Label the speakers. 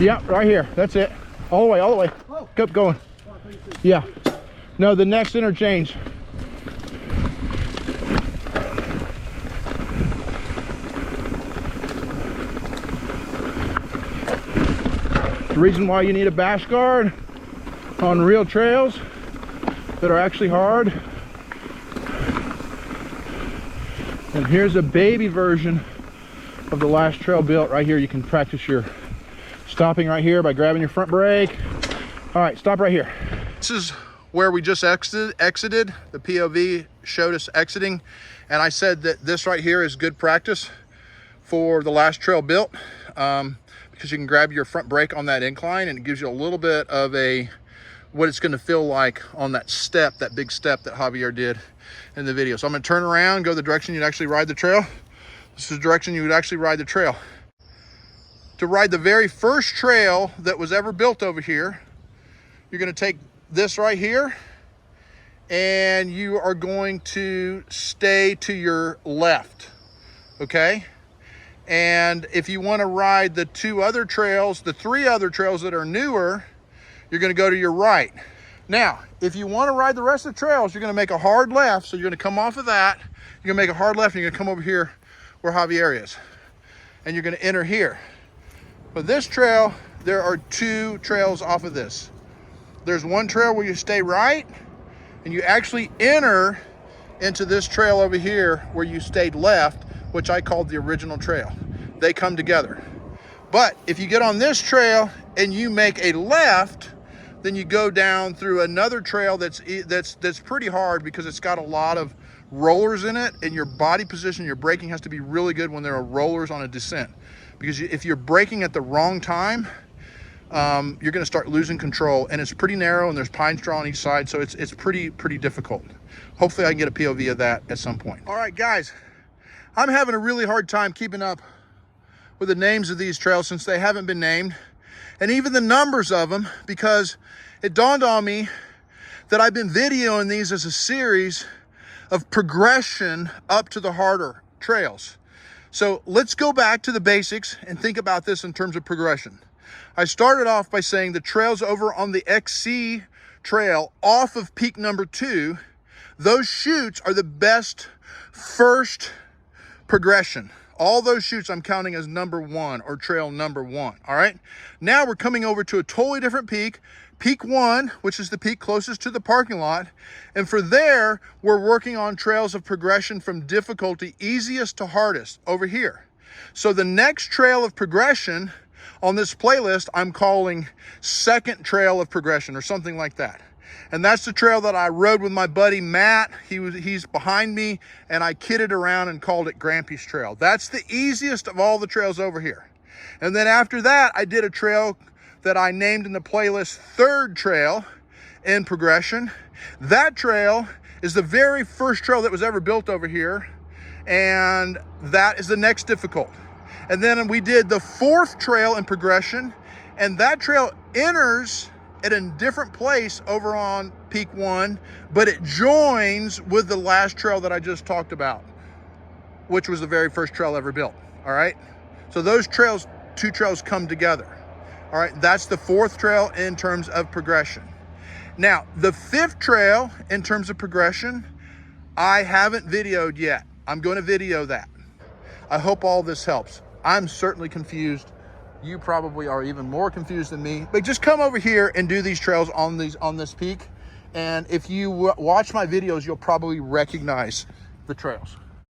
Speaker 1: Yep, right here. That's it. All the way, all the way.
Speaker 2: Oh.
Speaker 1: Keep going. Yeah. No, the next interchange. The reason why you need a bash guard on real trails that are actually hard. And here's a baby version of the last trail built. Right here you can practice your stopping right here by grabbing your front brake. All right, stop right here. This is where we just exited. The POV showed us exiting, and I said that this right here is good practice for the last trail built, because you can grab your front brake on that incline and it gives you a little bit of what it's going to feel like on that step, that big step that Javier did in the video. So I'm going to turn around, go the direction you'd actually ride the trail. This is the direction you would actually ride the trail. To ride the very first trail that was ever built over here, you're going to take this right here and you are going to stay to your left, okay? And if you want to ride the three other trails that are newer, you're going to go to your right. Now, if you want to ride the rest of the trails, you're going to make a hard left. So you're going to come off of that, you're going to make a hard left, and you're going to come over here where Javier is, and you're going to enter here. But this trail, there are two trails off of this. There's one trail where you stay right, and you actually enter into this trail over here where you stayed left, which I called the original trail. They come together. But if you get on this trail and you make a left, then you go down through another trail that's pretty hard because it's got a lot of rollers in it, and your body position, your braking has to be really good when there are rollers on a descent. Because if you're braking at the wrong time, you're going to start losing control, and it's pretty narrow and there's pine straw on each side, so it's pretty difficult. Hopefully I can get a POV of that at some point. All right, guys, I'm having a really hard time keeping up with the names of these trails since they haven't been named, and even the numbers of them, because it dawned on me that I've been videoing these as a series of progression up to the harder trails. So let's go back to the basics and think about this in terms of progression. I started off by saying the trails over on the XC trail off of peak number 2, those chutes are the best first progression. All those chutes I'm counting as number 1 or trail number 1. All right. Now we're coming over to a totally different peak, peak 1, which is the peak closest to the parking lot. And for there, we're working on trails of progression from difficulty easiest to hardest over here. So the next trail of progression on this playlist, I'm calling second trail of progression or something like that. And that's the trail that I rode with my buddy Matt. He's behind me, and I kidded around and called it Grampy's Trail. That's the easiest of all the trails over here. And then after that, I did a trail that I named in the playlist third trail in progression. That trail is the very first trail that was ever built over here, and that is the next difficult. And then we did the fourth trail in progression, and that trail enters at a different place over on peak 1, but it joins with the last trail that I just talked about, which was the very first trail ever built. All right, so those trails, two trails come together. All right, that's the fourth trail in terms of progression. Now, the fifth trail in terms of progression, I haven't videoed yet. I'm going to video that. I hope all this helps. I'm certainly confused. You probably are even more confused than me, but just come over here and do these trails on this peak. And if you watch my videos, you'll probably recognize the trails.